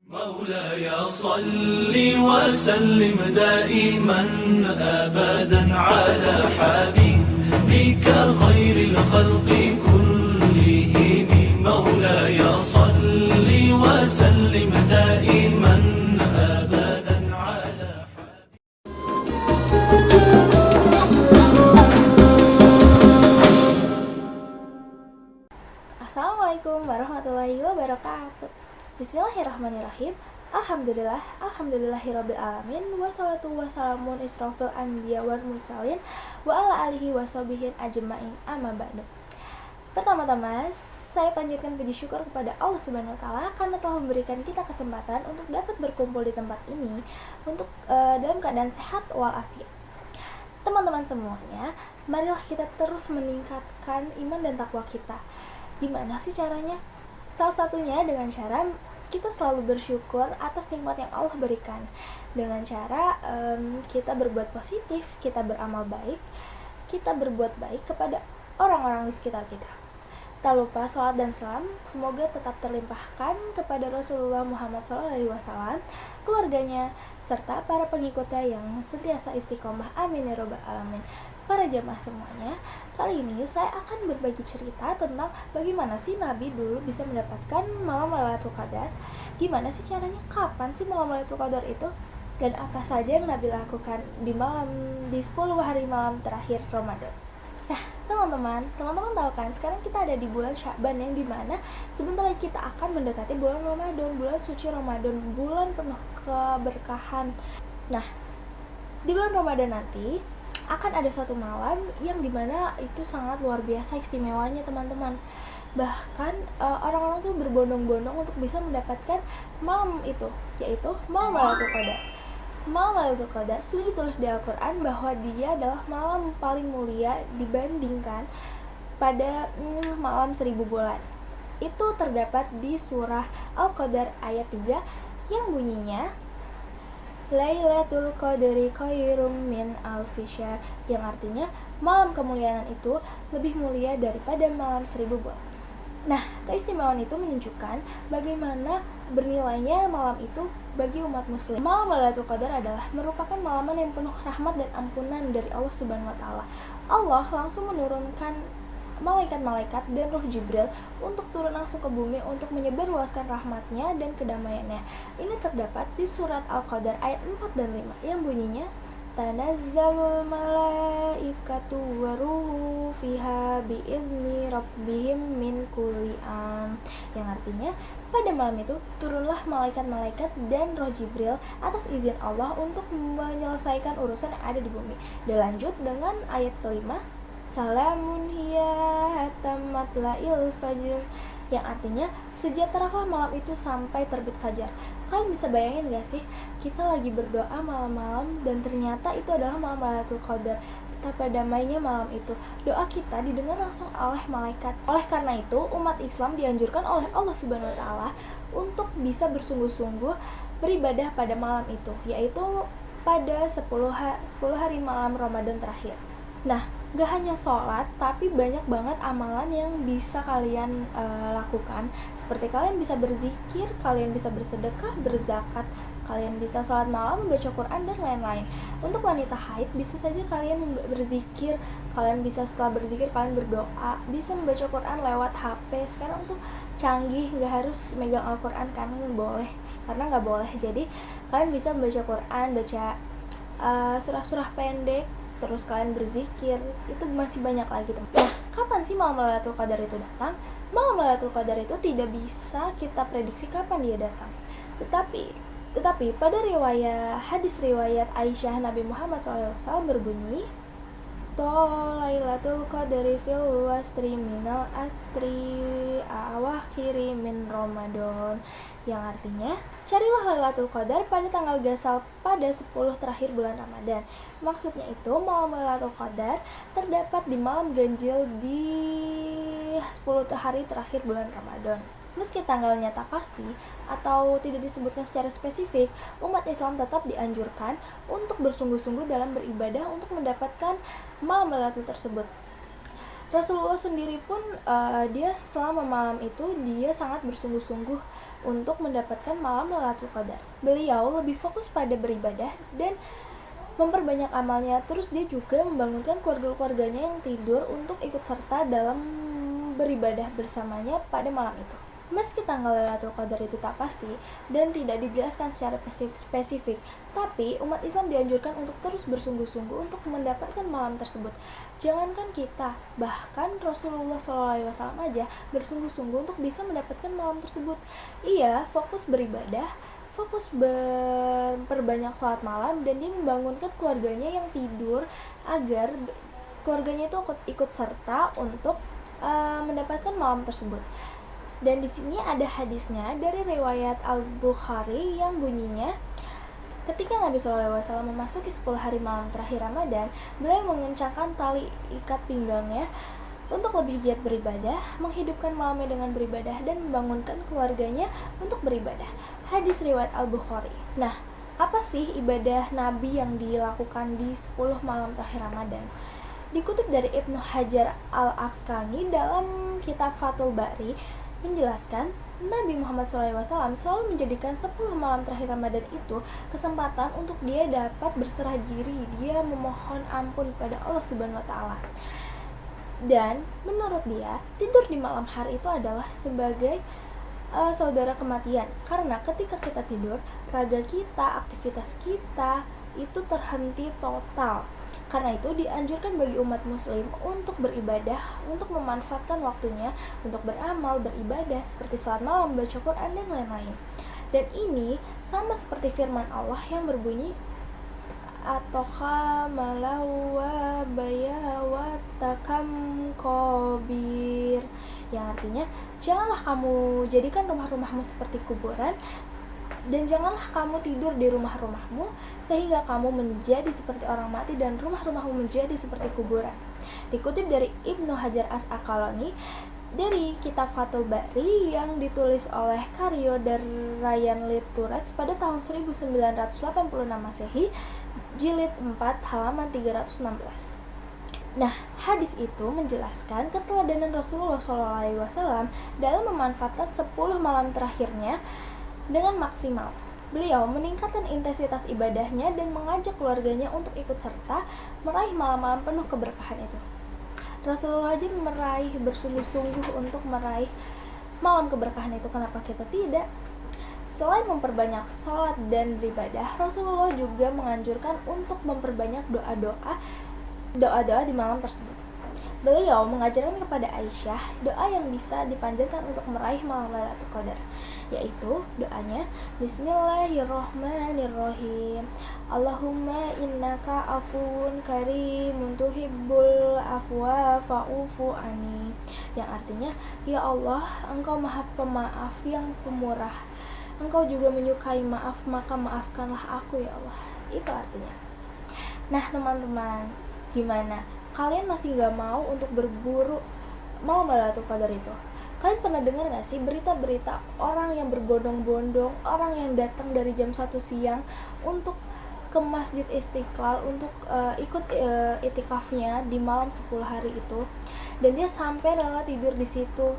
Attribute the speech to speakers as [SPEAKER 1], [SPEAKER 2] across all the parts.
[SPEAKER 1] مولاي صل وسلم دائما أبدا على حبيبك خير الخلق كلهم. مولاي صل وسلم دائما أبدا على
[SPEAKER 2] Assalamualaikum warahmatullahi wabarakatuh. Bismillahirrahmanirrahim. Alhamdulillahirabbil alamin. Wassalatu wassalamun israfil anbiya wal mursalin wa ala alihi washabihi ajmain. Amma ba'du. Pertama-tama, saya panjatkan puji syukur kepada Allah Subhanahu wa taala karena telah memberikan kita kesempatan untuk dapat berkumpul di tempat ini untuk dalam keadaan sehat walafiat. Teman-teman semuanya, marilah kita terus meningkatkan iman dan takwa kita. Gimana sih caranya? Salah satunya dengan cara kita selalu bersyukur atas nikmat yang Allah berikan. Dengan cara kita berbuat positif, kita beramal baik, kita berbuat baik kepada orang-orang di sekitar kita. Tak lupa salat dan salam semoga tetap terlimpahkan kepada Rasulullah Muhammad SAW, keluarganya, serta para pengikutnya yang sentiasa istiqomah. Amin ya robbal alamin. Para jamaah semuanya, kali ini saya akan berbagi cerita tentang bagaimana sih Nabi dulu bisa mendapatkan malam Lailatul Qadar. Gimana sih caranya, kapan sih malam Lailatul Qadar itu, dan apa saja yang Nabi lakukan di 10 hari malam terakhir Ramadan. Nah, teman-teman tahu kan, sekarang kita ada di bulan Sya'ban yang dimana sebentar lagi kita akan mendekati bulan Ramadan, bulan suci Ramadan, bulan penuh keberkahan. Nah, di bulan Ramadan nanti akan ada satu malam yang dimana itu sangat luar biasa istimewanya, teman-teman. Bahkan orang-orang tuh berbondong-bondong untuk bisa mendapatkan malam itu, yaitu malam Lailatul Qadar. Malam Lailatul Qadar sudah ditulis di Al-Quran bahwa dia adalah malam paling mulia dibandingkan pada malam 1000 bulan. Itu terdapat di surah Al-Qadar ayat 3 yang bunyinya Lailatul Qadri khairum min alfi syahr, yang artinya malam kemuliaan itu lebih mulia daripada malam 1000 bulan. Nah, keistimewaan itu menunjukkan bagaimana bernilainya malam itu bagi umat muslim. Malam Lailatul Qadar adalah merupakan malam yang penuh rahmat dan ampunan dari Allah Subhanahu wa taala. Allah langsung menurunkan malaikat-malaikat dan Roh Jibril untuk turun langsung ke bumi untuk menyebarluaskan rahmatnya dan kedamaiannya. Ini terdapat di surat Al-Qadar ayat 4 dan 5 yang bunyinya Tanazzalul malaikatu waruhu fiha bi'izni rabbihim min kulli yang artinya pada malam itu turunlah malaikat-malaikat dan Roh Jibril atas izin Allah untuk menyelesaikan urusan yang ada di bumi. Dilanjut dengan ayat kelima, Salamun hiya hatta matla'il fajr, yang artinya sejahteralah malam itu sampai terbit fajar. Kalian bisa bayangin gak sih, kita lagi berdoa malam-malam dan ternyata itu adalah malam Lailatul Qadar. Betapa damainya malam itu. Doa kita didengar langsung oleh malaikat. Oleh karena itu, umat Islam dianjurkan oleh Allah Subhanahu wa taala untuk bisa bersungguh-sungguh beribadah pada malam itu, yaitu pada 10 hari malam Ramadan terakhir. Nah, gak hanya sholat, tapi banyak banget amalan yang bisa kalian lakukan. Seperti kalian bisa berzikir, kalian bisa bersedekah, berzakat, kalian bisa sholat malam, membaca Quran, dan lain-lain. Untuk wanita haid, bisa saja kalian berzikir, kalian bisa setelah berzikir, kalian berdoa, bisa membaca Quran lewat HP. Sekarang tuh canggih, gak harus megang Al-Quran kan, boleh, karena gak boleh. Jadi, kalian bisa membaca Quran, baca surah-surah pendek, terus kalian berzikir, itu masih banyak lagi, teman. Nah, kapan sih malam Lailatul Qadar itu datang? Malam Lailatul Qadar itu tidak bisa kita prediksi kapan dia datang. Tetapi pada hadis riwayat Aisyah, Nabi Muhammad SAW berbunyi, Lailatul Qadri fil wasri minal asri awakhiri min Ramadan, yang artinya carilah Lailatul Qadar pada tanggal gasal pada 10 terakhir bulan Ramadan. Maksudnya itu malam Lailatul Qadar terdapat di malam ganjil di 10 hari terakhir bulan Ramadan. Meski tanggalnya tak pasti atau tidak disebutkan secara spesifik, umat Islam tetap dianjurkan untuk bersungguh-sungguh dalam beribadah untuk mendapatkan malam Lailatul tersebut. Rasulullah sendiri pun dia selama malam itu dia sangat bersungguh-sungguh untuk mendapatkan malam Lailatul Qadar. Beliau lebih fokus pada beribadah dan memperbanyak amalnya. Terus dia juga membangunkan keluarga-keluarganya yang tidur untuk ikut serta dalam beribadah bersamanya pada malam itu. Meski tanggal Lailatul Qadar itu tak pasti dan tidak dijelaskan secara spesifik, tapi umat Islam dianjurkan untuk terus bersungguh-sungguh untuk mendapatkan malam tersebut. Jangankan kita, bahkan Rasulullah SAW aja bersungguh-sungguh untuk bisa mendapatkan malam tersebut. Ia fokus beribadah, fokus berbanyak sholat malam, dan dia membangunkan keluarganya yang tidur agar keluarganya itu ikut serta untuk mendapatkan malam tersebut. Dan di sini ada hadisnya dari riwayat Al-Bukhari yang bunyinya, ketika Nabi SAW memasuki 10 hari malam terakhir Ramadan, beliau mengencangkan tali ikat pinggangnya untuk lebih giat beribadah, menghidupkan malamnya dengan beribadah, dan membangunkan keluarganya untuk beribadah. Hadis riwayat Al-Bukhari. Nah, apa sih ibadah Nabi yang dilakukan di 10 malam terakhir Ramadan? Dikutip dari Ibnu Hajar Al-Asqalani dalam kitab Fathul Bari, menjelaskan Nabi Muhammad SAW selalu menjadikan 10 malam terakhir Ramadan itu kesempatan untuk dia dapat berserah diri, dia memohon ampun kepada Allah Subhanahu wa Ta'ala. Dan menurut dia, tidur di malam hari itu adalah sebagai saudara kematian, karena ketika kita tidur, raga kita, aktivitas kita itu terhenti total. Karena itu dianjurkan bagi umat muslim untuk beribadah, untuk memanfaatkan waktunya untuk beramal, beribadah seperti sholat malam, baca Quran, dan lain-lain. Dan ini sama seperti firman Allah yang berbunyi, atoha malawa bayawa takam kobir, yang artinya janganlah kamu jadikan rumah-rumahmu seperti kuburan, dan janganlah kamu tidur di rumah-rumahmu sehingga kamu menjadi seperti orang mati dan rumah-rumahmu menjadi seperti kuburan. Dikutip dari Ibnu Hajar Al-Asqalani dari kitab Fathul Bari yang ditulis oleh Karyo Darayan Lituret pada tahun 1986 Masehi, jilid 4 halaman 316. Nah, hadis itu menjelaskan keteladanan Rasulullah SAW dalam memanfaatkan 10 malam terakhirnya dengan maksimal. Beliau meningkatkan intensitas ibadahnya dan mengajak keluarganya untuk ikut serta meraih malam-malam penuh keberkahan itu. Rasulullah aja bersungguh-sungguh untuk meraih malam keberkahan itu, kenapa kita tidak? Selain memperbanyak sholat dan beribadah, Rasulullah juga menganjurkan untuk memperbanyak doa-doa di malam tersebut. Beliau mengajarkan kepada Aisyah doa yang bisa dipanjatkan untuk meraih malam Lailatul Qadar, yaitu doanya Bismillahirrahmanirrahim, Allahumma innaka afuun karimun tuhibbul afwa fa'ufu ani, yang artinya, ya Allah, engkau maha pemaaf yang pemurah, engkau juga menyukai maaf, maka maafkanlah aku ya Allah. Itu artinya. Nah teman-teman, gimana? Kalian masih gak mau untuk berburu malam Lailatul Qadar itu? Kalian pernah dengar gak sih berita-berita orang yang berbondong-bondong, orang yang datang dari jam 1 siang untuk ke Masjid Istiqlal untuk ikut itikafnya di malam 10 hari itu, dan dia sampai rela tidur di situ.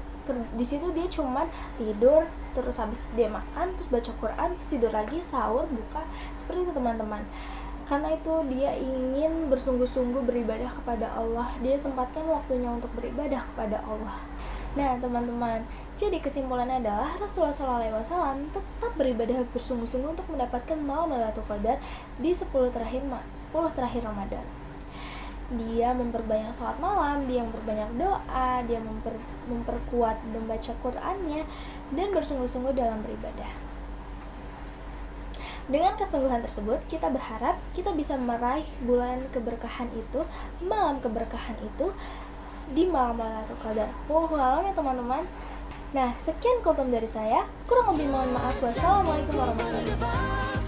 [SPEAKER 2] Di situ dia cuman tidur, terus habis dia makan, terus baca Quran, terus tidur lagi, sahur, buka, seperti itu teman-teman. Karena itu dia ingin bersungguh-sungguh beribadah kepada Allah, dia sempatkan waktunya untuk beribadah kepada Allah. Nah teman-teman, jadi kesimpulannya adalah Rasulullah SAW tetap beribadah bersungguh-sungguh untuk mendapatkan malam Lailatul Qadar di 10 terakhir Ramadan. Dia memperbanyak sholat malam, dia memperbanyak doa, dia memperkuat membaca Qur'annya, dan bersungguh-sungguh dalam beribadah. Dengan kesungguhan tersebut, kita berharap kita bisa meraih bulan keberkahan itu, malam keberkahan itu, di malam Lailatul Qadar. Wallahu a'lam ya teman-teman. Nah, sekian kultum dari saya. Kurang lebih mohon maaf. Wassalamualaikum warahmatullahi wabarakatuh.